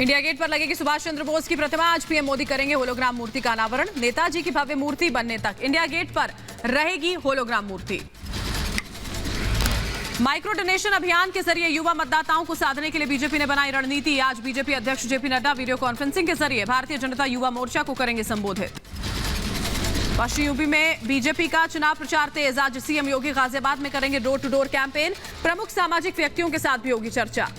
India gate पर लगेगी सुभाष चंद्र बोस की प्रतिमा। आज पीएम मोदी करेंगे होलोग्राम मूर्ति का अनावरण। नेताजी की भव्य मूर्ति बनने तक इंडिया गेट पर रहेगी होलोग्राम मूर्ति। माइक्रो डोनेशन अभियान के जरिए युवा मतदाताओं को साधने के लिए बीजेपी ने बनाई रणनीति। आज बीजेपी अध्यक्ष जेपी नड्डा वीडियो कॉन्फ्रेंसिंग के जरिए भारतीय जनता युवा मोर्चा को करेंगे संबोधित। पश्चिम यूपी में बीजेपी का चुनाव प्रचार तेज। आज सीएम योगी गाजियाबाद में करेंगे डोर टू डोर कैंपेन। प्रमुख सामाजिक व्यक्तियों के साथ भी होगी चर्चा।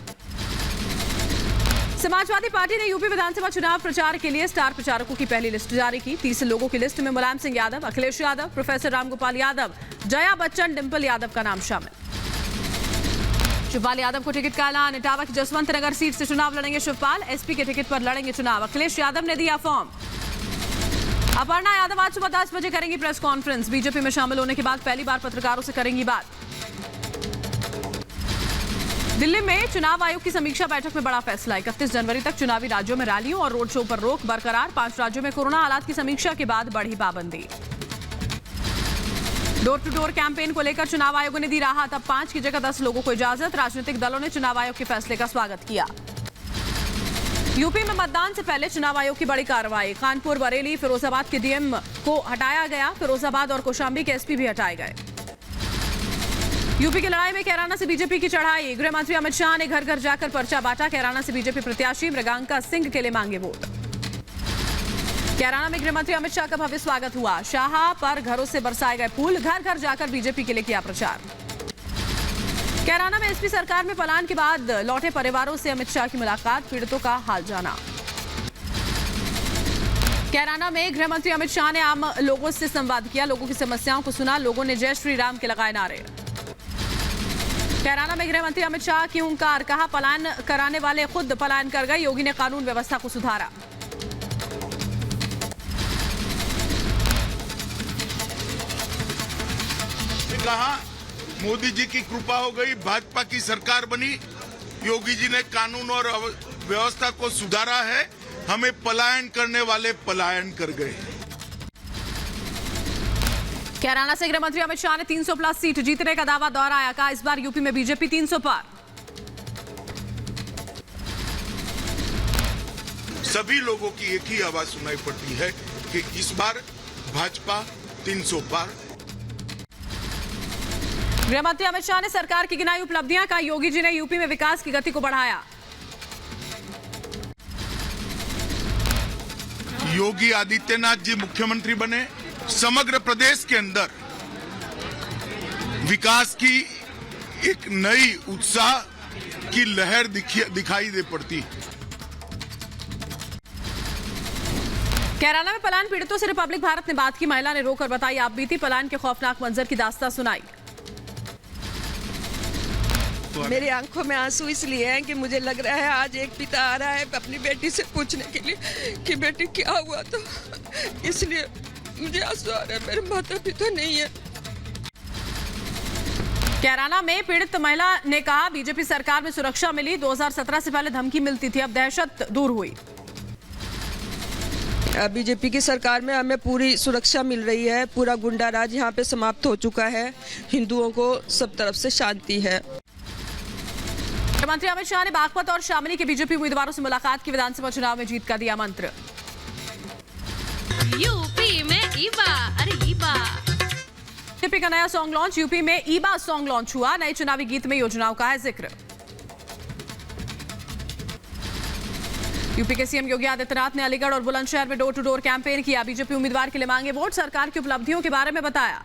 समाजवादी पार्टी ने यूपी विधानसभा चुनाव प्रचार के लिए स्टार प्रचारकों की पहली लिस्ट जारी की। 30 लोगों की लिस्ट में मुलायम सिंह यादव, अखिलेश यादव, प्रोफेसर रामगोपाल यादव, जया बच्चन, डिंपल यादव का नाम शामिल। शिवपाल यादव को टिकट का ऐलान। इटावा की जसवंत नगर सीट से चुनाव लड़ेंगे शिवपाल। एसपी के टिकट पर लड़ेंगे चुनाव। अखिलेश यादव ने दिया फॉर्म। अपर्णा यादव आज सुबह 10 बजे करेंगी प्रेस कॉन्फ्रेंस। बीजेपी में शामिल होने के बाद पहली बार पत्रकारों से करेंगी बात। दिल्ली में चुनाव आयोग की समीक्षा बैठक में बड़ा फैसला। 31 जनवरी तक चुनावी राज्यों में रैलियों और रोड शो पर रोक बरकरार। 5 राज्यों में कोरोना हालात की समीक्षा के बाद बढ़ी पाबंदी। डोर टू डोर कैंपेन को लेकर चुनाव आयोग ने दी राहत। अब 5 की जगह 10 लोगों को इजाजत। राजनीतिक दलों ने चुनाव आयोग के फैसले का स्वागत किया। यूपी में मतदान से पहले चुनाव आयोग की बड़ी कार्रवाई। कानपुर, बरेली, फिरोजाबाद के डीएम को हटाया गया। फिरोजाबाद और कौशाम्बी के एसपी भी हटाए गए। यूपी की लड़ाई में कैराना से बीजेपी की चढ़ाई। गृह मंत्री अमित शाह ने घर घर जाकर पर्चा बांटा। कैराना से बीजेपी प्रत्याशी मृगांका सिंह के लिए मांगे वोट। कैराना में गृह मंत्री अमित शाह का भव्य स्वागत हुआ। शाह पर घरों से बरसाए गए फूल। घर घर जाकर बीजेपी के लिए किया प्रचार। कैराना में एसपी सरकार में पलायन के बाद लौटे परिवारों से अमित शाह की मुलाकात। पीड़ितों का हाल जाना। कैराना में गृह मंत्री अमित शाह ने आम लोगों से संवाद किया। लोगों की समस्याओं को सुना। लोगों ने जय श्री राम के लगाए नारे। कैराना में गृह मंत्री अमित शाह की हुंकार। कहा पलायन कराने वाले खुद पलायन कर गए। योगी ने कानून व्यवस्था को सुधारा। कहा मोदी जी की कृपा हो गई, भाजपा की सरकार बनी, योगी जी ने कानून और व्यवस्था को सुधारा है। हमें पलायन करने वाले पलायन कर गए। कैराना से गृह मंत्री अमित शाह ने 300 प्लस सीट जीतने का दावा दोहराया। कहा इस बार यूपी में बीजेपी 300 पार। सभी लोगों की एक ही आवाज सुनाई पड़ती है कि इस बार भाजपा 300 पार। गृह मंत्री अमित शाह ने सरकार की गिनाई उपलब्धियां। कहा योगी जी ने यूपी में विकास की गति को बढ़ाया। योगी आदित्यनाथ जी मुख्यमंत्री बने। समग्र प्रदेश के अंदर विकास की एक नई उत्साह की लहर दिखाई दे पड़ती। कैराना में पलायन पीड़ितों से रिपब्लिक भारत ने बात की। महिला ने रोकर बताई आप बीती। पलायन के खौफनाक मंजर की दास्तां सुनाई। मेरी आंखों में आंसू इसलिए हैं कि मुझे लग रहा है आज एक पिता आ रहा है अपनी बेटी से पूछने के लिए कि बेटी क्या हुआ, तो इसलिए मुझे आंसू आ रहा है। मेरे माता पिता नहीं है। कैराना में पीड़ित महिला ने कहा बीजेपी सरकार में सुरक्षा मिली। 2017 से पहले धमकी मिलती थी, अब दहशत दूर हुई। बीजेपी की सरकार में हमें पूरी सुरक्षा मिल रही है। पूरा गुंडा राज यहाँ पे समाप्त हो चुका है। हिंदुओं को सब तरफ से शांति है। मुख्यमंत्री अमित शाह ने बागपत और शामली के बीजेपी उम्मीदवारों से मुलाकात की। विधानसभा चुनाव में जीत का दिया मंत्र। यूपी में ईबा, अरे ईबा। बीजेपी का नया सॉन्ग लॉन्च। यूपी में ईबा सॉन्ग लॉन्च हुआ। नए चुनावी गीत में योजनाओं का है जिक्र। यूपी के सीएम योगी आदित्यनाथ ने अलीगढ़ और बुलंदशहर में डोर टू डोर कैंपेन किया। बीजेपी उम्मीदवार के लिए मांगे वोट। सरकार की उपलब्धियों के बारे में बताया।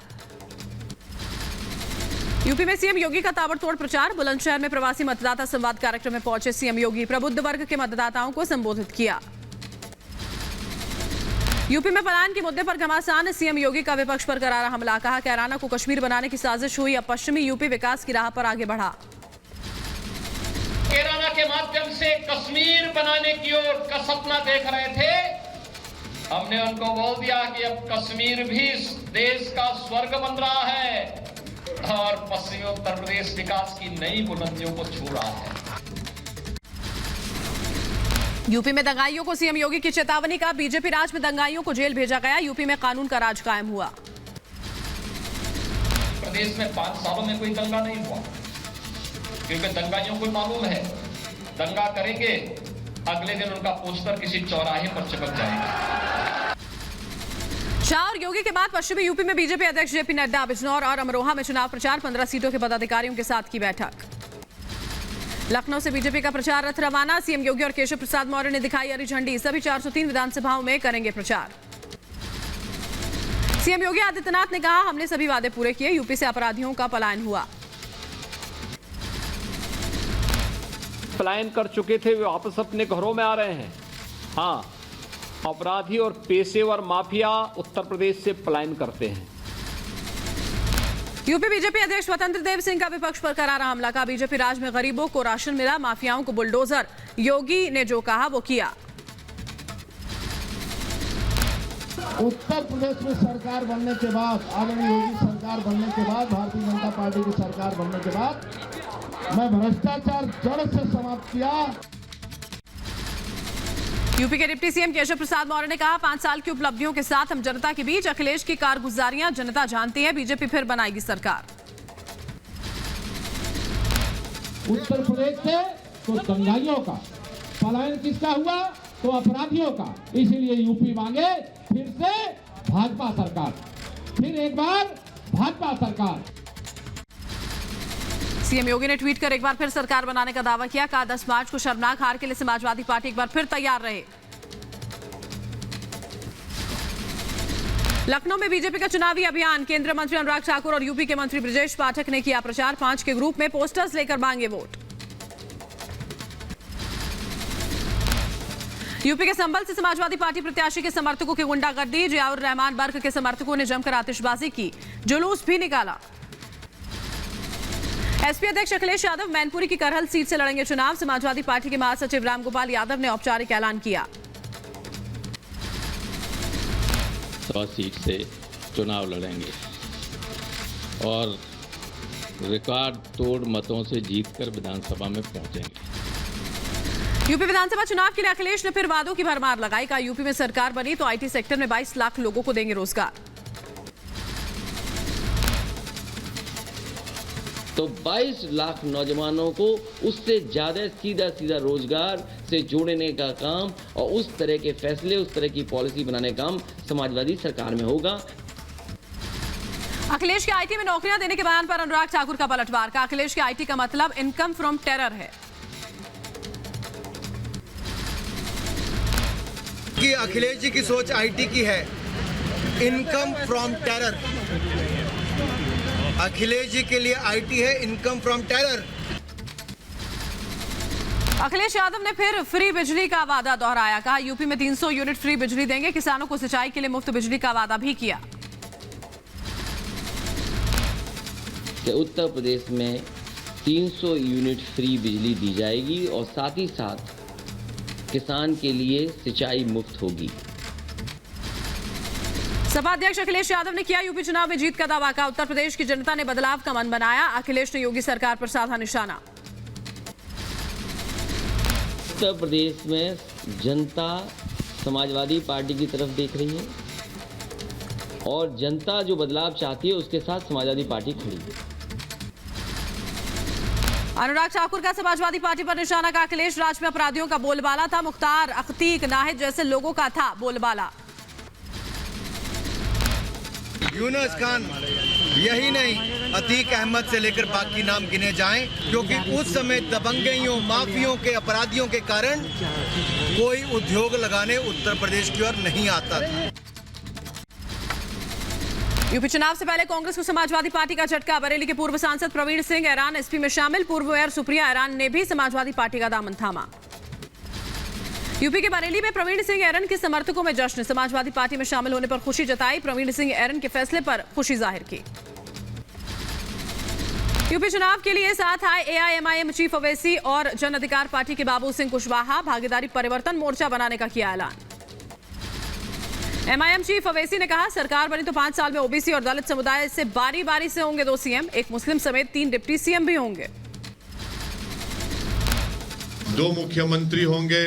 यूपी में सीएम योगी का ताबड़तोड़ प्रचार। बुलंदशहर में प्रवासी मतदाता संवाद कार्यक्रम में पहुंचे सीएम योगी। प्रबुद्ध वर्ग के मतदाताओं को संबोधित किया। यूपी में पलायन के मुद्दे पर घमासान। सीएम योगी का विपक्ष पर करारा हमला। कहा कैराना को कश्मीर बनाने की साजिश हुई। अब पश्चिमी यूपी विकास की राह पर आगे बढ़ा। कैराना के माध्यम से कश्मीर बनाने की ओर का सपना देख रहे थे। हमने उनको बोल दिया कि अब कश्मीर भी देश का स्वर्ग बन रहा है और पश्चिमी उत्तर प्रदेश विकास की नई बुलंदियों को छू रहा है। यूपी में दंगाइयों को सीएम योगी की चेतावनी। का बीजेपी राज में दंगाइयों को जेल भेजा गया। यूपी में कानून का राज कायम हुआ। प्रदेश में 5 सालों में कोई दंगा नहीं हुआ, क्योंकि दंगाइयों को मालूम है दंगा करेंगे अगले दिन उनका पोस्टर किसी चौराहे पर चिपक जाएगा। शाह और योगी के बाद पश्चिमी यूपी में बीजेपी अध्यक्ष जेपी नड्डा बिजनौर और अमरोहा में चुनाव प्रचार, 15 सीटों के पदाधिकारियों के साथ की बैठक। लखनऊ से बीजेपी का प्रचार रथ रवाना, सीएम योगी और केशव प्रसाद मौर्य ने दिखाई हरी झंडी, सभी 403 विधानसभाओं में करेंगे प्रचार। सीएम योगी आदित्यनाथ ने कहा, हमने सभी वादे पूरे किए, यूपी से अपराधियों का पलायन हुआ। पलायन कर चुके थे वे वापस अपने घरों में आ रहे हैं। हाँ, अपराधी और पेशेवर माफिया उत्तर प्रदेश से पलायन करते हैं। यूपी बीजेपी अध्यक्ष स्वतंत्र देव सिंह का विपक्ष पर करारा हमला, का बीजेपी राज में गरीबों को राशन मिला, माफियाओं को बुलडोजर, योगी ने जो कहा वो किया। उत्तर प्रदेश में सरकार बनने के बाद, आदरणीय योगी सरकार बनने के बाद, भारतीय जनता पार्टी की सरकार बनने के बाद मैं भ्रष्टाचार जड़ से समाप्त किया। यूपी के डिप्टी सीएम केशव प्रसाद मौर्य ने कहा, 5 साल की उपलब्धियों के साथ हम जनता के बीच, अखिलेश की कारगुजारियां जनता जानती है, बीजेपी फिर बनाएगी सरकार। उत्तर प्रदेश से तो दंगाइयों का पलायन किसका हुआ, तो अपराधियों का, इसीलिए यूपी मांगे फिर से भाजपा सरकार, फिर एक बार भाजपा सरकार। सीएम योगी ने ट्वीट कर एक बार फिर सरकार बनाने का दावा किया, कहा 10 मार्च को शर्मनाक हार के लिए समाजवादी पार्टी एक बार फिर तैयार रहे। लखनऊ में बीजेपी का चुनावी अभियान, केंद्रीय मंत्री अनुराग ठाकुर और यूपी के मंत्री ब्रजेश पाठक ने किया प्रचार, 5 के ग्रुप में पोस्टर्स लेकर मांगे वोट। यूपी के संभल से समाजवादी पार्टी प्रत्याशी के समर्थकों की गुंडागर्दी, जियाउर रहमान वर्ग के समर्थकों ने जमकर आतिशबाजी की, जुलूस भी निकाला। एसपी अध्यक्ष अखिलेश यादव मैनपुरी की करहल सीट से लड़ेंगे चुनाव, समाजवादी पार्टी के महासचिव रामगोपाल यादव ने औपचारिक ऐलान किया। 100 सीट से चुनाव लड़ेंगे और रिकॉर्ड तोड़ मतों से जीतकर विधानसभा में पहुंचेंगे। यूपी विधानसभा चुनाव के लिए अखिलेश ने फिर वादों की भरमार लगाई, कहा यूपी में सरकार बनी तो आईटी सेक्टर में 22 लाख लोगों को देंगे रोजगार। तो 22 लाख नौजवानों को उससे ज्यादा सीधा रोजगार से जोड़ने का काम और उस तरह के फैसले, उस तरह की पॉलिसी बनाने का काम समाजवादी सरकार में होगा। अखिलेश के आईटी में नौकरियां देने के बयान पर अनुराग ठाकुर का पलटवार, का अखिलेश के आईटी का मतलब इनकम फ्रॉम टेरर है। कि अखिलेश जी की सोच आईटी की है, income from terror. Akhilesh ji के लिए आईटी है income from terror. Akhilesh Yadav ने फिर फ्री बिजली का वादा दोहराया, कहा यूपी में 300 यूनिट फ्री बिजली देंगे, किसानों को सिंचाई के लिए मुफ्त बिजली का वादा भी किया। कि उत्तर प्रदेश में 300 यूनिट फ्री बिजली दी जाएगी और साथ ही साथ किसान के लिए सिंचाई मुफ्त होगी। सपा अध्यक्ष अखिलेश यादव ने किया यूपी चुनाव में जीत का दावा, का उत्तर प्रदेश की जनता ने बदलाव का मन बनाया, अखिलेश ने योगी सरकार पर साधा निशाना। उत्तर प्रदेश में जनता समाजवादी पार्टी की तरफ देख रही है और जनता जो बदलाव चाहती है उसके साथ समाजवादी पार्टी खड़ी है। अनुराग ठाकुर का समाजवादी पार्टी पर निशाना, का अखिलेश राज में अपराधियों का बोलबाला था, मुख्तार अख्तीक नाहिद जैसे लोगों का था बोलबाला। यूनुस खान यही नहीं, अतीक अहमद से लेकर बाकी नाम गिने जाएं, क्योंकि उस समय दबंगइयों, माफियों के, अपराधियों के कारण कोई उद्योग लगाने उत्तर प्रदेश की ओर नहीं आता था। यूपी चुनाव से पहले कांग्रेस को समाजवादी पार्टी का झटका, बरेली के पूर्व सांसद प्रवीण सिंह ऐरान एसपी में शामिल, पूर्व मेयर सुप्रिया ऐरान ने भी समाजवादी पार्टी का दामन थामा। यूपी के बरेली में प्रवीण सिंह ऐरन के समर्थकों में जश्न, समाजवादी पार्टी में शामिल होने पर खुशी जताई, प्रवीण सिंह ऐरन के फैसले पर खुशी जाहिर की। यूपी चुनाव के लिए साथ आए एआईएमआईएम चीफ अवैसी और जन अधिकार पार्टी के बाबू सिंह कुशवाहा, भागीदारी परिवर्तन मोर्चा बनाने का किया ऐलान। एमआईएम चीफ अवैसी ने कहा, सरकार बनी तो 5 साल में ओबीसी और दलित समुदाय से बारी बारी से होंगे 2 सीएम, एक मुस्लिम समेत 3 डिप्टी सीएम भी होंगे। 2 मुख्यमंत्री होंगे,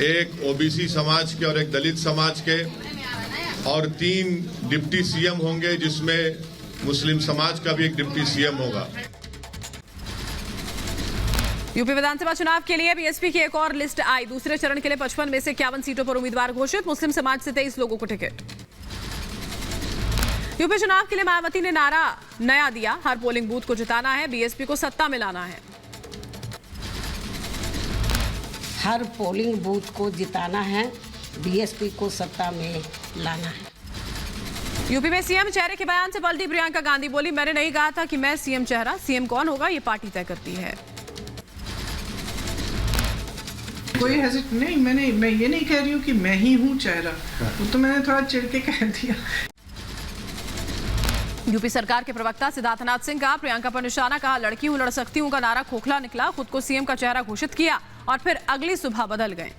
एक ओबीसी समाज के और एक दलित समाज के, और 3 डिप्टी सीएम होंगे जिसमें मुस्लिम समाज का भी एक डिप्टी सीएम होगा। यूपी विधानसभा चुनाव के लिए बीएसपी की एक और लिस्ट आई। दूसरे चरण के लिए 55 में से 51 सीटों पर उम्मीदवार घोषित। मुस्लिम समाज से 23 लोगों को टिकट। यूपी चुनाव के लिए मायावती ने नारा नया दिया, हर पोलिंग बूथ को जिताना है, बीएसपी को सत्ता में लाना है। हर पोलिंग बूथ को जिताना है, बीएसपी को सत्ता में लाना है। यूपी में सीएम चेहरे के बयान से पलटी प्रियंका गांधी, बोली मैंने नहीं कहा था कि मैं सीएम चेहरा, सीएम कौन होगा ये पार्टी तय करती है। कोई नहीं, मैं ये नहीं कह रही हूँ कि मैं ही हूँ चेहरा, वो तो मैंने थोड़ा चिढ़ के कह दिया। यूपी सरकार के प्रवक्ता सिद्धार्थनाथ सिंह का प्रियंका पर निशाना, कहा लड़की हूं लड़ सकती हूं का नारा खोखला निकला, खुद को सीएम का चेहरा घोषित किया और फिर अगली सुबह बदल गए।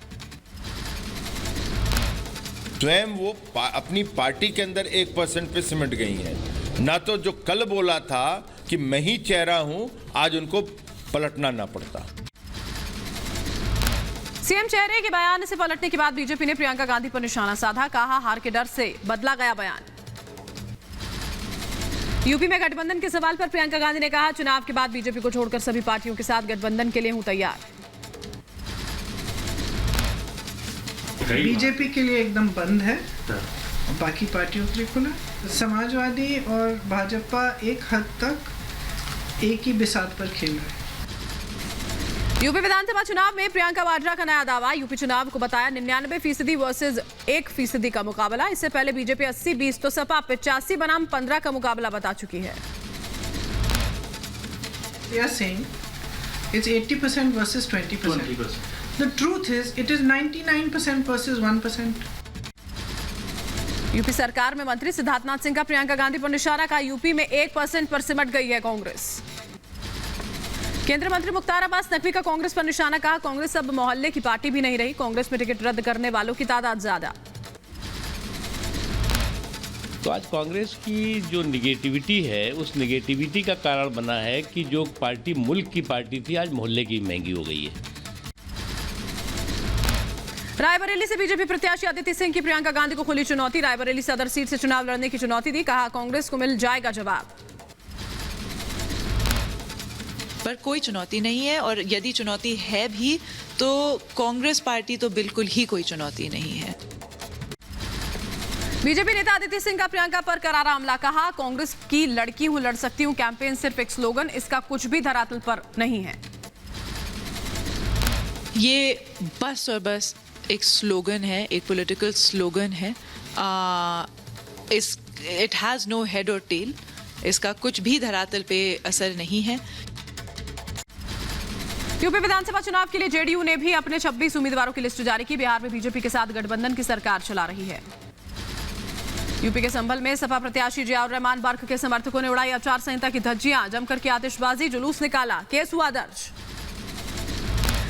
स्वयं वो अपनी पार्टी के अंदर 1% पे सिमट गई है। ना तो जो कल बोला था कि मैं ही चेहरा हूं, आज उनको पलटना ना पड़ता। सीएम चेहरे के बयान से पलटने के बाद बीजेपी ने प्रियंका गांधी पर निशाना साधा, कहा हार के डर से बदला गया बयान। यूपी में गठबंधन के सवाल पर प्रियंका गांधी ने कहा चुनाव के बाद बीजेपी को छोड़कर सभी पार्टियों के साथ गठबंधन के लिए हूं तैयार। बीजेपी के लिए एकदम बंद है, बाकी पार्टियों के लिए खुला। समाजवादी और भाजपा एक हद तक एक ही बिसात पर खेल रहे हैं। यूपी विधानसभा चुनाव में प्रियंका वाड्रा का नया दावा, यूपी चुनाव को बताया 99% वर्सेस 1% का मुकाबला। इससे पहले बीजेपी 80-20 तो सपा 85 बनाम 15 का मुकाबला बता चुकी है। They are saying it's 80% versus 20%. The truth is it is 99% versus 1%. UP सरकार में मंत्री सिद्धार्थनाथ सिंह का प्रियंका गांधी पर निशाना, का यूपी में 1% पर सिमट गई है कांग्रेस। केंद्रीय मंत्री मुख्तार अब्बास नकवी का कांग्रेस पर निशाना, कहा कांग्रेस अब मोहल्ले की पार्टी भी नहीं रही, कांग्रेस में टिकट रद्द करने वालों की तादाद ज्यादा। तो आज कांग्रेस की जो निगेटिविटी है, उस निगेटिविटी का कारण बना है कि जो पार्टी मुल्क की पार्टी थी, आज मोहल्ले की महंगी हो गई है। रायबरेली से बीजेपी प्रत्याशी अदिति सिंह की प्रियंका गांधी को खुली चुनौती, रायबरेली सदर सीट से चुनाव लड़ने की चुनौती दी, कहा कांग्रेस को मिल जाएगा जवाब। पर कोई चुनौती नहीं है, और यदि चुनौती है भी तो कांग्रेस पार्टी तो बिल्कुल ही कोई चुनौती नहीं है। बीजेपी नेता अदिति सिंह का प्रियंका पर करारा हमला, कहा कांग्रेस की लड़की हूं लड़ सकती हूं कैंपेन सिर्फ एक स्लोगन, इसका कुछ भी धरातल पर नहीं है। ये बस और बस एक स्लोगन है, एक पॉलिटिकल स्लोगन है। इट हैज नो हेड और टेल, इसका कुछ भी धरातल पे असर नहीं है। यूपी विधानसभा चुनाव के लिए जेडीयू ने भी अपने 26 उम्मीदवारों की लिस्ट जारी की। बिहार में बीजेपी के साथ गठबंधन की सरकार चला रही है। यूपी के संभल में सपा प्रत्याशी जियाउर रहमान बर्क के समर्थकों ने उड़ाई आचार संहिता की धज्जियां, जमकर की आतिशबाजी, जुलूस निकाला, केस हुआ दर्ज।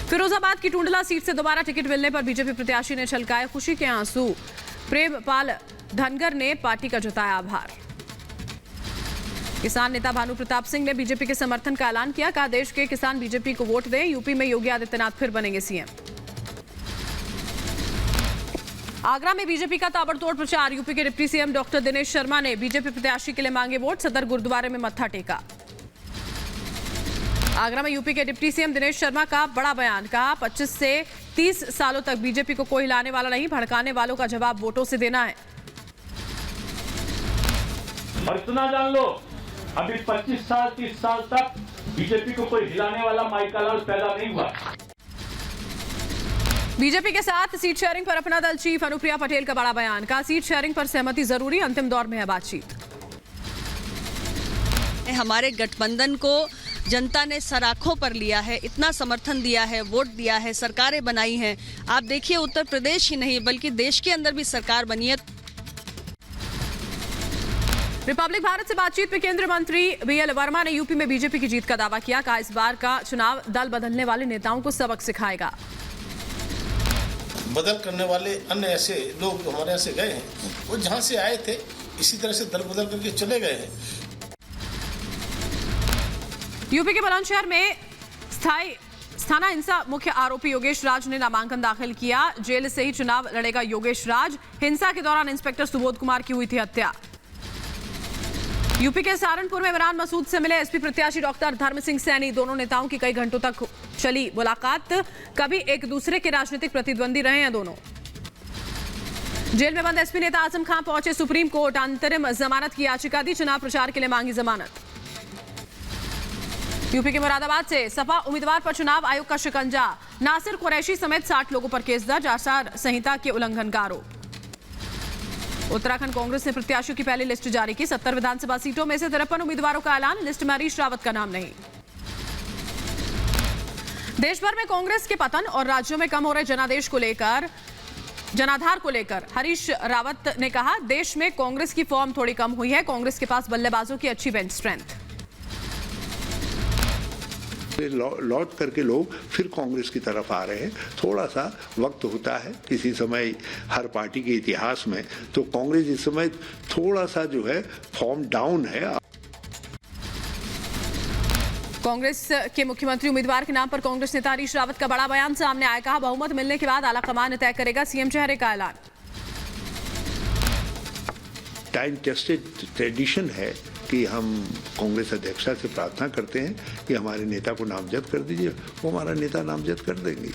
फिरोजाबाद की टूंडला सीट से दोबारा टिकट मिलने पर बीजेपी प्रत्याशी ने छलकाए खुशी के आंसू। प्रेमपाल धनगर ने पार्टी का जताया आभार। किसान नेता भानु प्रताप सिंह ने बीजेपी के समर्थन का ऐलान किया, कहा देश के किसान बीजेपी को वोट दें, यूपी में योगी आदित्यनाथ फिर बनेंगे सीएम। आगरा में बीजेपी का ताबड़तोड़ प्रचार, यूपी के deputy CM doctor Dinesh Sharma ने बीजेपी प्रत्याशी के लिए मांगे वोट, सदर गुरुद्वारे में मत्था टेका। आगरा में यूपी के डिप्टी सीएम दिनेश शर्मा का बड़ा बयान, कहा 25 से 30 सालों तक बीजेपी को कोई हिलाने वाला नहीं, भड़काने वालों का जवाब वोटों से देना है। और इतना जान लो, अभी 25 साल 30 साल तक बीजेपी को कोई हिलाने वाला माइका लाल पैदा नहीं हुआ। बीजेपी के साथ सीट शेयरिंग पर अपना दल चीफ अनुप्रिया पटेल का बड़ा बयान, कहा सीट शेयरिंग पर सहमति जरूरी, अंतिम दौर में है बातचीत। हमारे गठबंधन को जनता ने सराखों पर लिया है, इतना समर्थन दिया है, वोट दिया है, सरकारें बनाई हैं। आप देखिए उत्तर प्रदेश ही नहीं बल्कि देश के अंदर भी सरकार बनी है। रिपब्लिक भारत से बातचीत में केंद्रीय मंत्री बीएल वर्मा ने यूपी में बीजेपी की जीत का दावा किया, कहा इस बार का चुनाव दल बदलने वाले नेताओं को सबक सिखाएगा। बदल करने वाले अन्य ऐसे लोग हमारे यहाँ से गए हैं, वो जहाँ से आए थे इसी तरह से दल बदल करके चले गए हैं। यूपी के बुलंदशहर में स्थाना हिंसा मुख्य आरोपी योगेश राज ने नामांकन दाखिल किया, जेल से ही चुनाव लड़ेगा योगेश राज। हिंसा के दौरान इंस्पेक्टर सुबोध कुमार की हुई थी हत्या। यूपी के सहारनपुर में इमरान मसूद से मिले एसपी प्रत्याशी डॉक्टर धर्म सिंह सैनी, दोनों नेताओं की कई घंटों तक चली मुलाकात, कभी एक दूसरे के राजनीतिक प्रतिद्वंदी रहे हैं दोनों। जेल में बंद एसपी नेता आजम खान पहुंचे सुप्रीम कोर्ट, अंतरिम जमानत की याचिका दी, चुनाव प्रचार के लिए मांगी जमानत। यूपी के मुरादाबाद से सपा उम्मीदवार पर चुनाव आयोग का शिकंजा, नासिर कुरैशी समेत 60 लोगों पर केस दर्ज, आचार संहिता के उल्लंघन का आरोप। उत्तराखंड कांग्रेस ने प्रत्याशियों की पहली लिस्ट जारी की, 70 विधानसभा सीटों में से 53 उम्मीदवारों का ऐलान, लिस्ट में हरीश रावत का नाम नहीं। देश भर में कांग्रेस के पतन और राज्यों में कम हो रहे जनाधार को लेकर हरीश रावत ने कहा, देश में कांग्रेस की फॉर्म थोड़ी कम हुई है, कांग्रेस के पास बल्लेबाजों की अच्छी बेंच स्ट्रेंथ। लौट करके लोग फिर कांग्रेस की तरफ आ रहे हैं। थोड़ा सा वक्त होता है किसी समय हर पार्टी के इतिहास में, तो कांग्रेस इस समय थोड़ा सा जो है फॉर्म डाउन है। कांग्रेस के मुख्यमंत्री उम्मीदवार के नाम पर कांग्रेस नेता हरीश रावत का बड़ा बयान सामने आया, कहा बहुमत मिलने के बाद आलाकमान तय करेगा सीएम चेहरे का ऐलान। टाइम टेस्टेड ट्रेडिशन है कि हम कांग्रेस अध्यक्षा से प्रार्थना करते हैं कि हमारे नेता को नामजद कर दीजिए, वो हमारा नेता नामजद कर देंगे।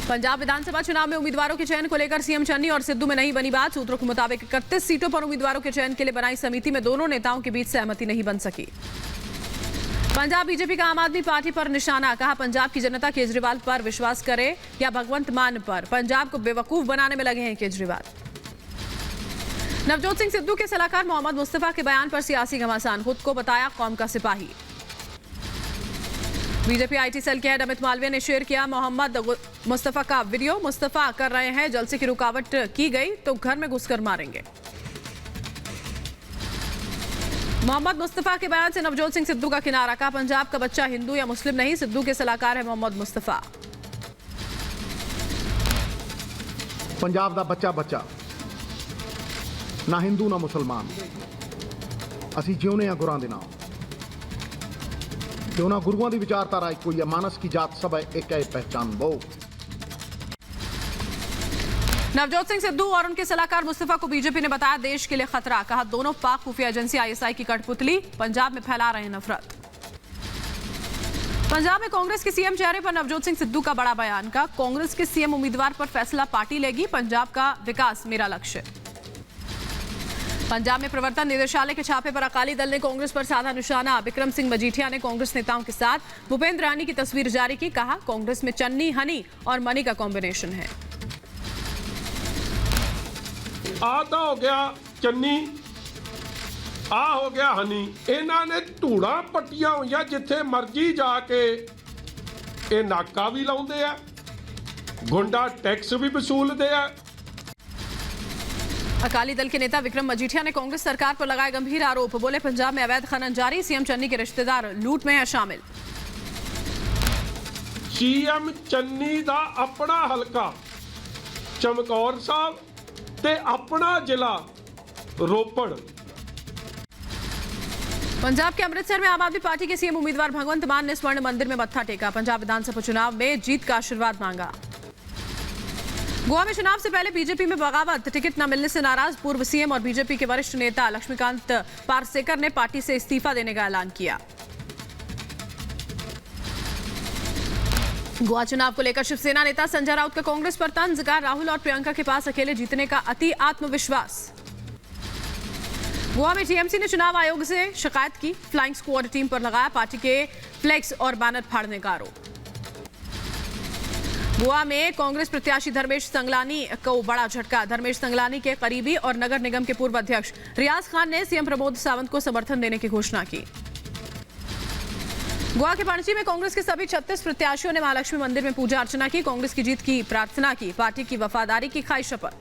पंजाब विधानसभा चुनाव में उम्मीदवारों के चयन को लेकर सीएम चन्नी और सिद्धू में नहीं बनी बात, सूत्रों के मुताबिक 31 सीटों पर उम्मीदवारों के चयन के लिए बनाई समिति में दोनों नेताओं के बीच सहमति नहीं बन सकी। पंजाब बीजेपी का आम आदमी पार्टी पर निशाना, कहा पंजाब की जनता केजरीवाल पर विश्वास करे या भगवंत मान पर, पंजाब को बेवकूफ बनाने में लगे हैं केजरीवाल। नवजोत सिंह सिद्धू के सलाहकार मोहम्मद मुस्तफा के बयान पर सियासी घमासान, खुद को बताया कौम का सिपाही। बीजेपी आईटी सेल के हेड अमित मालवीय ने शेयर किया मोहम्मद मुस्तफा का वीडियो, मुस्तफा कर रहे हैं जलसे की रुकावट की गई तो घर में घुसकर मारेंगे। मोहम्मद मुस्तफा के बयान से नवजोत सिंह सिद्धू का किनारा, कहा पंजाब का बच्चा हिंदू या मुस्लिम नहीं, सिद्धू के सलाहकार है मोहम्मद मुस्तफा। पंजाब का बच्चा ना हिंदू ना मुसलमान, असी जिउने गुरां दे नाम ते उन्हां गुरुआं दी विचारधारा इक्को ही है, मानस की जात सब एक है पहचान वो। नवजोत सिंह सिद्धू और उनके सलाहकार मुस्तफा को बीजेपी ने बताया देश के लिए खतरा, कहा दोनों पाक खुफिया एजेंसी आईएसआई की कठपुतली, पंजाब में फैला रहे हैं नफरत। पंजाब में कांग्रेस के सीएम चेहरे पर नवजोत सिंह सिद्धू का बड़ा बयान, का कांग्रेस के सीएम उम्मीदवार पर फैसला पार्टी लेगी, पंजाब का विकास मेरा लक्ष्य। पंजाब में प्रवर्तन निदेशालय के छापे पर अकाली दल ने कांग्रेस पर साधा निशाना, बिक्रम सिंह मजीठिया ने कांग्रेस नेताओं के साथ भूपेंद्र रानी की तस्वीर जारी की, कहा कांग्रेस में चन्नी, हनी और मनी का कॉम्बिनेशन है। आधा हो गया चन्नी, आ हो गया हनी, इन्हां ने धूड़ा पट्टियां हुई जिथे मर्जी जाके ये नाका भी लाउंदे आ, गुंडा टैक्स भी वसूलते आ। अकाली दल के नेता विक्रम मजीठिया ने कांग्रेस सरकार पर लगाए गंभीर आरोप, बोले पंजाब में अवैध खनन जारी, सीएम चन्नी के रिश्तेदार लूट में है शामिल। सीएम चन्नी दा अपना हलका चमकौर साहब ते अपना जिला रोपड़। पंजाब के अमृतसर में आम आदमी पार्टी के सीएम उम्मीदवार भगवंत मान ने स्वर्ण मंदिर में मत्था टेका, पंजाब विधानसभा चुनाव में जीत का आशीर्वाद मांगा। गोवा में चुनाव से पहले बीजेपी में बगावत, टिकट न मिलने से नाराज पूर्व सीएम और बीजेपी के वरिष्ठ नेता लक्ष्मीकांत पारसेकर ने पार्टी से इस्तीफा देने का ऐलान किया। गोवा चुनाव को लेकर शिवसेना नेता संजय राउत का कांग्रेस पर तंज, कहा राहुल और प्रियंका के पास अकेले जीतने का अति आत्मविश्वास। गोवा में टीएमसी ने चुनाव आयोग से शिकायत की, फ्लाइंग स्क्वाड टीम पर लगाया पार्टी के फ्लेक्स और बैनर फाड़ने का आरोप। गोवा में कांग्रेस प्रत्याशी धर्मेश संगलानी को बड़ा झटका, धर्मेश संगलानी के करीबी और नगर निगम के पूर्व अध्यक्ष रियाज खान ने सीएम प्रमोद सावंत को समर्थन देने की घोषणा की। गोवा के पणजी में कांग्रेस के सभी 36 प्रत्याशियों ने महालक्ष्मी मंदिर में पूजा अर्चना की, कांग्रेस की जीत की प्रार्थना की, पार्टी की वफादारी की खाई शपथ।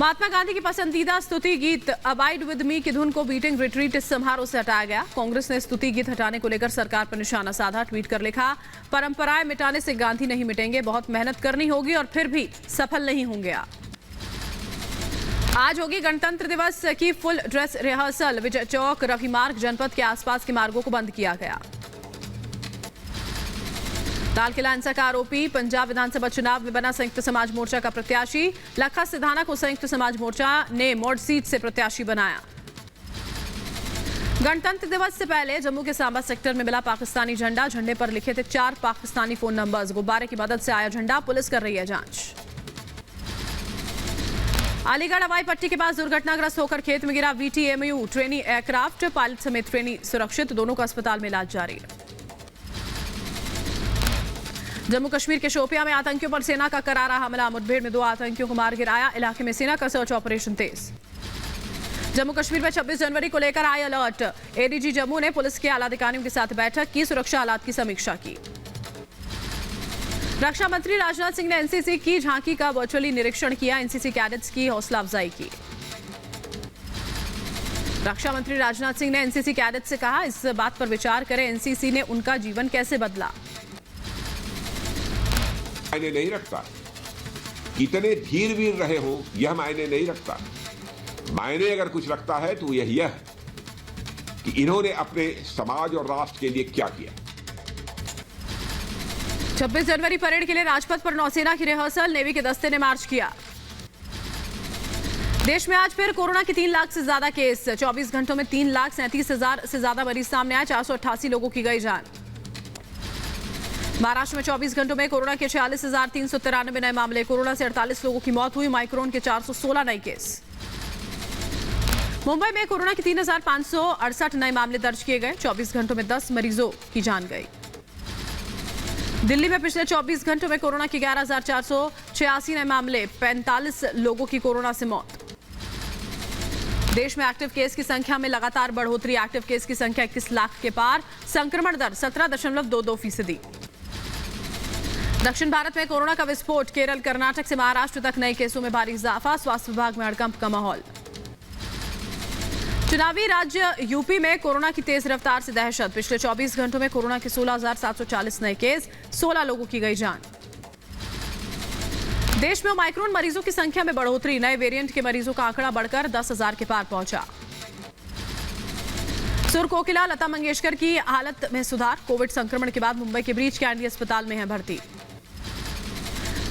महात्मा गांधी की पसंदीदा स्तुति गीत अबाइड विद मी की धुन को बीटिंग रिट्रीट समारोह से हटाया गया, कांग्रेस ने स्तुति गीत हटाने को लेकर सरकार पर निशाना साधा, ट्वीट कर लिखा परंपराएं मिटाने से गांधी नहीं मिटेंगे, बहुत मेहनत करनी होगी और फिर भी सफल नहीं होंगे। आज होगी गणतंत्र दिवस की full dress rehearsal, Vijay Chowk, Ravi मार्ग, जनपद के आसपास के मार्गों को बंद किया गया। लाल किला हिंसा का आरोपी पंजाब विधानसभा चुनाव में बना संयुक्त समाज मोर्चा का प्रत्याशी, लखा सिधाना को संयुक्त समाज मोर्चा ने मौड़ सीट से प्रत्याशी बनाया। गणतंत्र दिवस से पहले जम्मू के सांबा सेक्टर में मिला पाकिस्तानी झंडा। झंडे पर लिखे थे 4 पाकिस्तानी फोन नंबर्स। गुब्बारे की मदद से आया झंडा। पुलिस कर रही है जांच। अलीगढ़ हवाई पट्टी के पास दुर्घटनाग्रस्त होकर खेत में गिरा VTMU ट्रेनी एयरक्राफ्ट। पायलट समेत ट्रेनी सुरक्षित। दोनों का अस्पताल में इलाज जारी है। जम्मू कश्मीर के शोपियां में आतंकियों पर सेना का करारा हमला। मुठभेड़ में 2 आतंकियों को मार गिराया। इलाके में सेना का सर्च ऑपरेशन तेज। जम्मू कश्मीर में 26 जनवरी को लेकर हाई अलर्ट। ADG जम्मू ने पुलिस के आला अधिकारियों के साथ बैठक की। सुरक्षा हालात की समीक्षा की। रक्षा मंत्री राजनाथ सिंह ने NCC की झांकी का वर्चुअली निरीक्षण किया। NCC कैडेट्स की हौसला अफजाई की। रक्षा मंत्री राजनाथ सिंह ने NCC कैडेट्स से कहा, इस बात पर विचार करें NCC ने उनका जीवन कैसे बदला। मायने नहीं रखता कितने धीर वीर रहे हो, यह मायने नहीं रखता। मायने अगर कुछ रखता है तो यह है कि इन्होंने अपने समाज और राष्ट्र के लिए क्या किया। 26 जनवरी परेड के लिए राजपथ पर नौसेना की रिहर्सल। नेवी के दस्ते ने मार्च किया। देश में आज फिर कोरोना के 3 लाख से ज्यादा केस। 24 घंटों में 3,37,000 से ज्यादा मरीज सामने आए। 488 लोगों की गई जान। महाराष्ट्र में 24 घंटों में कोरोना के 46,393 नए मामले। कोरोना से 48 लोगों की मौत हुई। माइक्रोन के 416 नए केस। मुंबई में कोरोना के 3,568 नए मामले दर्ज किए गए। 24 घंटों में 10 मरीजों की जान गई। दिल्ली में पिछले 24 घंटों में कोरोना के 11,486 नए मामले। 45 लोगों की कोरोना से मौत। देश में एक्टिव केस की संख्या में लगातार बढ़ोतरी। एक्टिव केस की संख्या 21 लाख के पार। संक्रमण दर 17.22%। दक्षिण भारत में कोरोना का विस्फोट। केरल, कर्नाटक से महाराष्ट्र तक नए केसों में भारी इजाफा। स्वास्थ्य विभाग में हड़कंप का माहौल। चुनावी राज्य यूपी में कोरोना की तेज रफ्तार से दहशत। पिछले 24 घंटों में कोरोना के 16,740 नए केस। 16 लोगों की गई जान। देश में ओमाइक्रोन मरीजों की संख्या में बढ़ोतरी। नए वेरिएंट के मरीजों का आंकड़ा बढ़कर 10,000 के पार पहुंचा। सुर कोकिला लता मंगेशकर की हालत में सुधार। कोविड संक्रमण के बाद मुंबई के ब्रीच कैंडी अस्पताल में है भर्ती।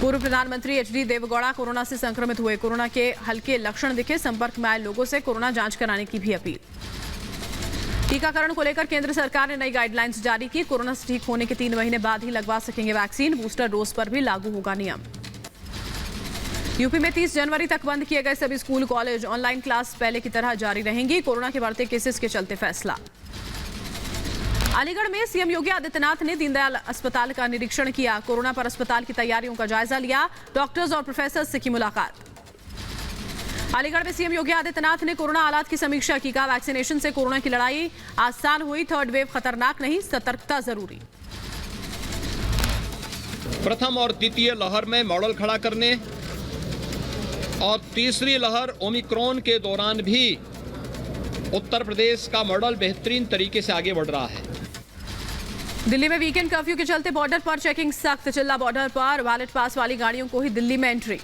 पूर्व प्रधानमंत्री HD देवेगौड़ा कोरोना से संक्रमित हुए। कोरोना के हल्के लक्षण दिखे। संपर्क में आए लोगों से कोरोना जांच कराने की भी अपील। टीकाकरण को लेकर केंद्र सरकार ने नई गाइडलाइंस जारी की। कोरोना से ठीक होने के 3 महीने बाद ही लगवा सकेंगे वैक्सीन। बूस्टर डोज पर भी लागू होगा नियम। यूपी में 30 जनवरी तक बंद किए गए सभी स्कूल कॉलेज। ऑनलाइन क्लास पहले की तरह जारी रहेंगी। कोरोना के बढ़ते केसेस के चलते फैसला। अलीगढ़ में CM योगी आदित्यनाथ ने दीनदयाल अस्पताल का निरीक्षण किया। कोरोना पर अस्पताल की तैयारियों का जायजा लिया। डॉक्टर्स और प्रोफेसर से की मुलाकात। अलीगढ़ में CM योगी आदित्यनाथ ने कोरोना हालात की समीक्षा की। कहा, वैक्सीनेशन से कोरोना की लड़ाई आसान हुई। 3rd वेव खतरनाक नहीं, सतर्कता जरूरी। प्रथम और द्वितीय लहर में मॉडल खड़ा करने और तीसरी लहर ओमिक्रॉन के दौरान भी उत्तर प्रदेश का मॉडल बेहतरीन तरीके से आगे बढ़ रहा है। दिल्ली में वीकेंड कर्फ्यू के चलते बॉर्डर पर चेकिंग सख्त। चिल्ला बॉर्डर पर वैलिड पास वाली गाड़ियों को ही दिल्ली में एंट्री।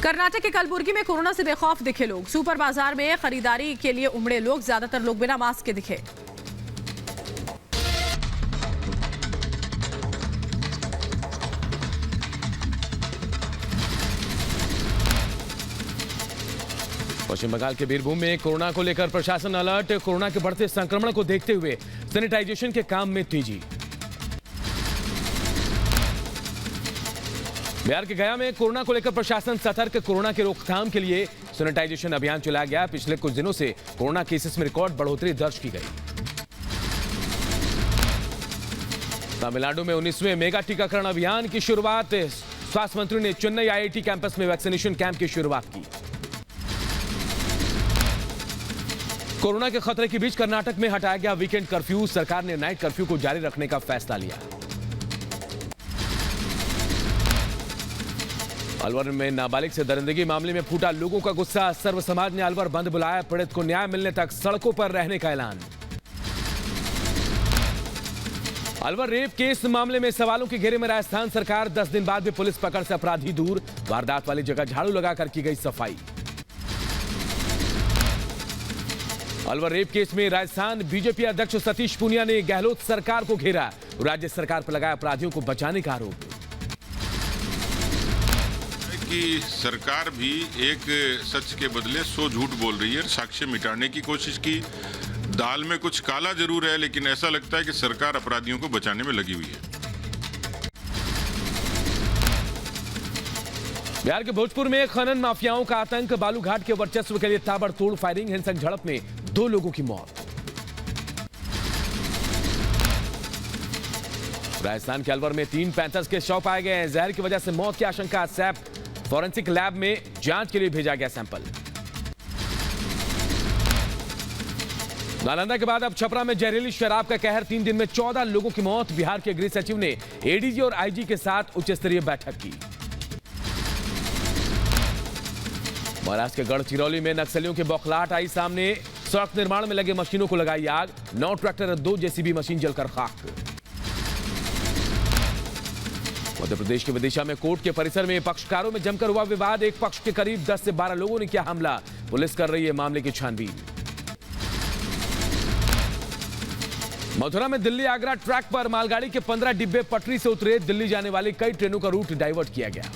कर्नाटक के कलबुर्गी में कोरोना से बेखौफ दिखे लोग। सुपर बाजार में खरीदारी के लिए उमड़े लोग। ज्यादातर लोग बिना मास्क के दिखे। पश्चिम बंगाल के बीरभूम में कोरोना को लेकर प्रशासन अलर्ट। कोरोना के बढ़ते संक्रमण को देखते हुए सैनिटाइजेशन के काम में तेजी। बिहार के गया में कोरोना को लेकर प्रशासन सतर्क। कोरोना की रोकथाम के लिए सैनिटाइजेशन अभियान चलाया गया। पिछले कुछ दिनों से कोरोना केसेस में रिकॉर्ड बढ़ोतरी दर्ज की गई। तमिलनाडु में 19वें मेगा टीकाकरण अभियान की शुरुआत। स्वास्थ्य मंत्री ने चेन्नई IIT कैंपस में वैक्सीनेशन कैंप की शुरुआत की। कोरोना के खतरे के बीच कर्नाटक में हटाया गया वीकेंड कर्फ्यू। सरकार ने नाइट कर्फ्यू को जारी रखने का फैसला लिया। अलवर में नाबालिग से दरिंदगी मामले में फूटा लोगों का गुस्सा। सर्व समाज ने अलवर बंद बुलाया। पीड़ित को न्याय मिलने तक सड़कों पर रहने का ऐलान। अलवर रेप केस मामले में सवालों के घेरे में राजस्थान सरकार। 10 दिन बाद भी पुलिस पकड़ से अपराधी दूर। वारदात वाली जगह झाड़ू लगाकर की गई सफाई। अलवर रेप केस में राजस्थान बीजेपी अध्यक्ष सतीश पूनिया ने गहलोत सरकार को घेरा। राज्य सरकार पर लगाया अपराधियों को बचाने का आरोप। कि सरकार भी एक सच के बदले 100 झूठ बोल रही है, साक्ष्य मिटाने की कोशिश की। दाल में कुछ काला जरूर है, लेकिन ऐसा लगता है कि सरकार अपराधियों को बचाने में लगी हुई है। बिहार के भोजपुर में खनन माफियाओं का आतंक, बालूघाट के वर्चस्व के लिए ताबड़तोड़ फायरिंग, हिंसक झड़प में 2 लोगों की मौत। राजस्थान के अलवर में 3 पैंथर्स के शव पाए गए हैं। जहर की वजह से मौत की आशंका। सैप फॉरेंसिक लैब में जांच के लिए भेजा गया सैंपल। नालंदा के बाद अब छपरा में जहरीली शराब का कहर, 3 दिन में 14 लोगों की मौत। बिहार के गृह सचिव ने एडीजी और आईजी के साथ उच्च स्तरीय बैठक की। महाराष्ट्र के गढ़चिरौली में नक्सलियों की बौखलाहट आई सामने। सड़क निर्माण में लगे मशीनों को लगाई आग, 9 ट्रैक्टर और 2 जेसीबी मशीन जलकर खाक। मध्य प्रदेश के विदिशा में कोर्ट के परिसर में पक्षकारों में जमकर हुआ विवाद। एक पक्ष के करीब 10 से 12 लोगों ने किया हमला। पुलिस कर रही है मामले की छानबीन। मथुरा में दिल्ली आगरा ट्रैक पर मालगाड़ी के 15 डिब्बे पटरी से उतरे। दिल्ली जाने वाली कई ट्रेनों का रूट डाइवर्ट किया गया।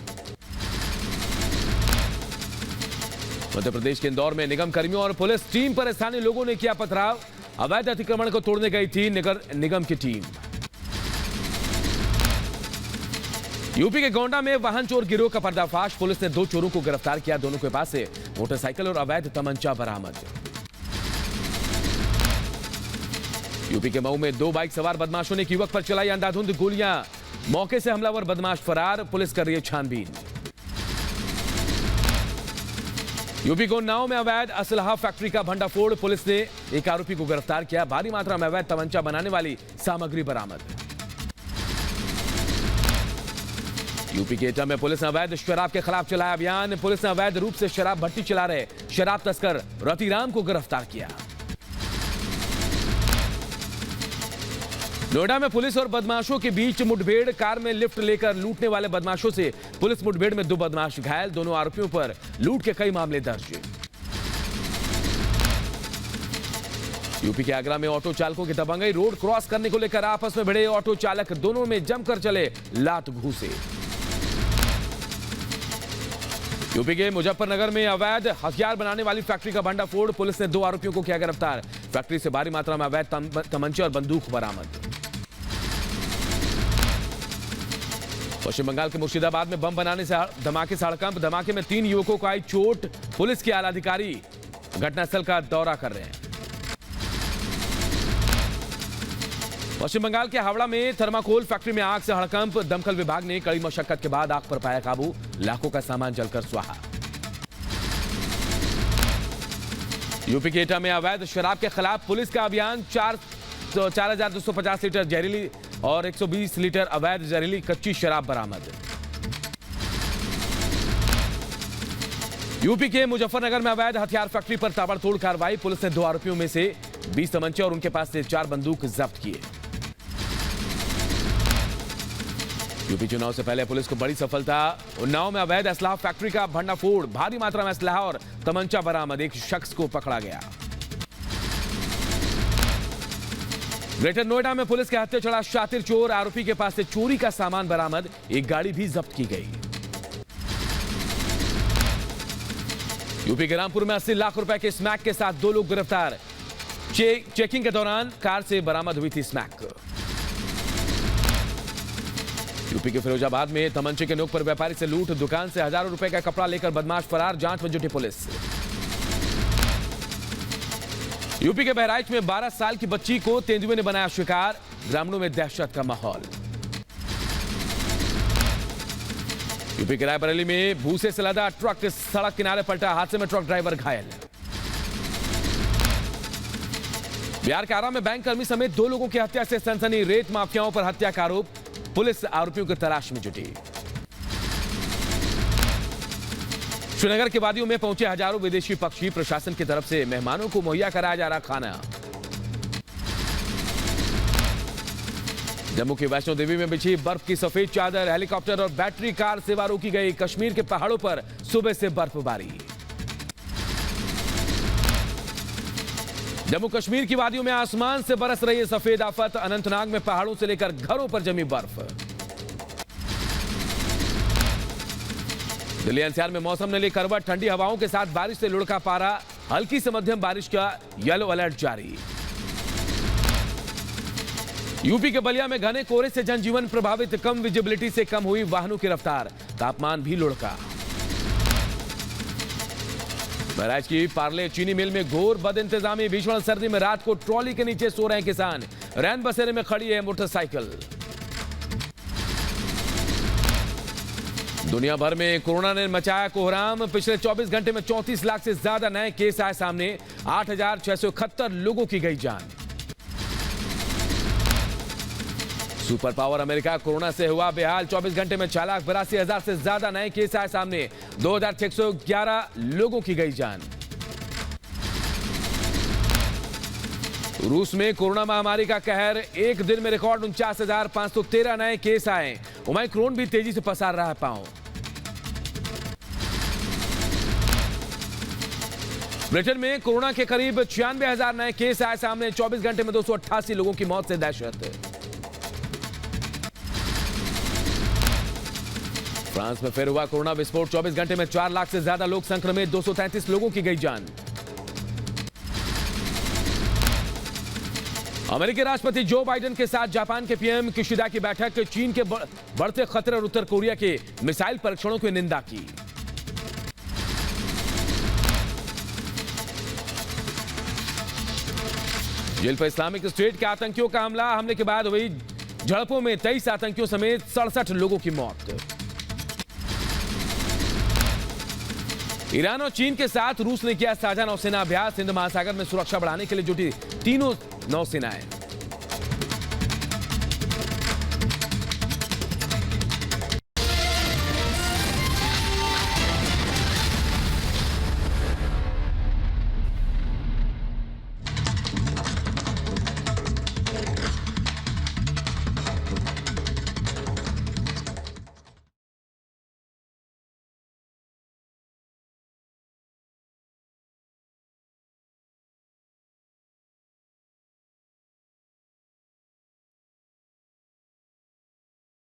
मध्य प्रदेश के इंदौर में निगम कर्मियों और पुलिस टीम पर स्थानीय लोगों ने किया पथराव। अवैध अतिक्रमण को तोड़ने गई थी निगम की टीम। यूपी के गोंडा में वाहन चोर गिरोह का पर्दाफाश। पुलिस ने 2 चोरों को गिरफ्तार किया। दोनों के पास से मोटरसाइकिल और अवैध तमंचा बरामद। यूपी के मऊ में 2 बाइक सवार बदमाशों ने एक युवक पर चलाई अंधाधुंध गोलियां। मौके से हमलावर बदमाश फरार। पुलिस कर रही है छानबीन। यूपी को उन्नाव में अवैध असलहा फैक्ट्री का भंडाफोड़। पुलिस ने एक आरोपी को गिरफ्तार किया। भारी मात्रा में अवैध तमंचा बनाने वाली सामग्री बरामद। यूपी के एटा में पुलिस ने अवैध शराब के खिलाफ चलाया अभियान। पुलिस ने अवैध रूप से शराब भट्टी चला रहे शराब तस्कर रतिराम को गिरफ्तार किया। नोएडा में पुलिस और बदमाशों के बीच मुठभेड़। कार में लिफ्ट लेकर लूटने वाले बदमाशों से पुलिस मुठभेड़ में 2 बदमाश घायल। दोनों आरोपियों पर लूट के कई मामले दर्ज। यूपी के आगरा में ऑटो चालकों की दबंगई। रोड क्रॉस करने को लेकर आपस में भिड़े ऑटो चालक। दोनों में जमकर चले लात घूसे। यूपी के मुजफ्फरनगर में अवैध हथियार बनाने वाली फैक्ट्री का भंडाफोड़। पुलिस ने 2 आरोपियों को किया गिरफ्तार। फैक्ट्री से भारी मात्रा में अवैध तमंचे और बंदूक बरामद। पश्चिम बंगाल के मुर्शिदाबाद में बम बनाने से धमाके से हड़कंप। धमाके में 3 युवकों को आई चोट। पुलिस के आला अधिकारी घटनास्थल का दौरा कर रहे हैं। पश्चिम बंगाल के हावड़ा में थर्माकोल फैक्ट्री में आग से हड़कंप। दमकल विभाग ने कड़ी मशक्कत के बाद आग पर पाया काबू। लाखों का सामान जलकर स्वाहा। यूपी के एटा में अवैध शराब के खिलाफ पुलिस का अभियान। 4,250 लीटर जहरीली और 120 लीटर अवैध जहरीली कच्ची शराब बरामद। यूपी के मुजफ्फरनगर में अवैध हथियार फैक्ट्री पर ताबड़तोड़ कार्रवाई। पुलिस ने 2 आरोपियों में से 20 तमंचे और उनके पास से 4 बंदूक जब्त किए। यूपी चुनाव से पहले पुलिस को बड़ी सफलता। उन्नाव में अवैध असलाह फैक्ट्री का भंडाफोड़। भारी मात्रा में असलाह और तमंचा बरामद। एक शख्स को पकड़ा गया। ग्रेटर नोएडा में पुलिस के हत्थे चढ़ा शातिर चोर। आरोपी के पास से चोरी का सामान बरामद। एक गाड़ी भी जब्त की गई। यूपी के रामपुर में 80 लाख रुपए के स्मैक के साथ 2 लोग गिरफ्तार। चेकिंग के दौरान कार से बरामद हुई थी स्मैक। यूपी के फिरोजाबाद में तमंचे के नोक पर व्यापारी से लूट। दुकान से हजारों रुपए का कपड़ा लेकर बदमाश फरार। जांच में जुटी पुलिस। यूपी के बहराइच में 12 साल की बच्ची को तेंदुए ने बनाया शिकार। ग्रामीणों में दहशत का माहौल। यूपी के रायबरेली में भूसे से लदा ट्रक सड़क किनारे पलटा। हादसे में ट्रक ड्राइवर घायल। बिहार के आरा में बैंक कर्मी समेत 2 लोगों की हत्या से सनसनी। रेत माफियाओं पर हत्या का आरोप। पुलिस आरोपियों की तलाश में जुटी। श्रीनगर के वादियों में पहुंचे हजारों विदेशी पक्षी। प्रशासन की तरफ से मेहमानों को मुहैया कराया जा रहा खाना। जम्मू की वैष्णो देवी में बिछी बर्फ की सफेद चादर। हेलीकॉप्टर और बैटरी कार सेवा रोकी गई। कश्मीर के पहाड़ों पर सुबह से बर्फबारी। जम्मू कश्मीर की वादियों में आसमान से बरस रही है सफेद आफत। अनंतनाग में पहाड़ों से लेकर घरों पर जमी बर्फ। दिल्ली एनसीआर में मौसम ने ली करवट, ठंडी हवाओं के साथ बारिश से लुढ़का पारा, हल्की से मध्यम बारिश का येलो अलर्ट जारी। यूपी के बलिया में घने कोहरे से जनजीवन प्रभावित, कम विजिबिलिटी से कम हुई वाहनों की रफ्तार, तापमान भी लुढ़का। बहराइच की पार्ले चीनी मिल में घोर बदइंतजामी, भीषण सर्दी में रात को ट्रॉली के नीचे सो रहे हैं किसान, रैन बसेरे में खड़ी है मोटरसाइकिल। दुनिया भर में कोरोना ने मचाया कोहराम, पिछले 24 घंटे में 34 लाख से ज्यादा नए केस आए सामने, 8,671 लोगों की गई जान। सुपर पावर अमेरिका कोरोना से हुआ बेहाल, 24 घंटे में 4,82,000 से ज्यादा नए केस आए सामने, 2,611 लोगों की गई जान। रूस में कोरोना महामारी का कहर, एक दिन में रिकॉर्ड 49,513 नए केस आए, ओमाइक्रोन भी तेजी से पसार रहा है पांव। ब्रिटेन में कोरोना के करीब 96,000 नए केस आए सामने, 24 घंटे में 288 लोगों की मौत से दहशत। फ्रांस में फिर हुआ कोरोना विस्फोट, 24 घंटे में 4 लाख से ज्यादा लोग संक्रमित, 233 लोगों की गई जान। अमेरिकी राष्ट्रपति जो बाइडेन के साथ जापान के पीएम किशिदा की बैठक, चीन के बढ़ते खतरे और उत्तर कोरिया के मिसाइल परीक्षणों की निंदा की। जेल पर इस्लामिक स्टेट के आतंकियों का हमला, हमले के बाद हुई झड़पों में 23 आतंकियों समेत 67 लोगों की मौत। ईरान और चीन के साथ रूस ने किया साझा नौसेना अभ्यास, हिंद महासागर में सुरक्षा बढ़ाने के लिए जुटी तीनों नौसेनाएं।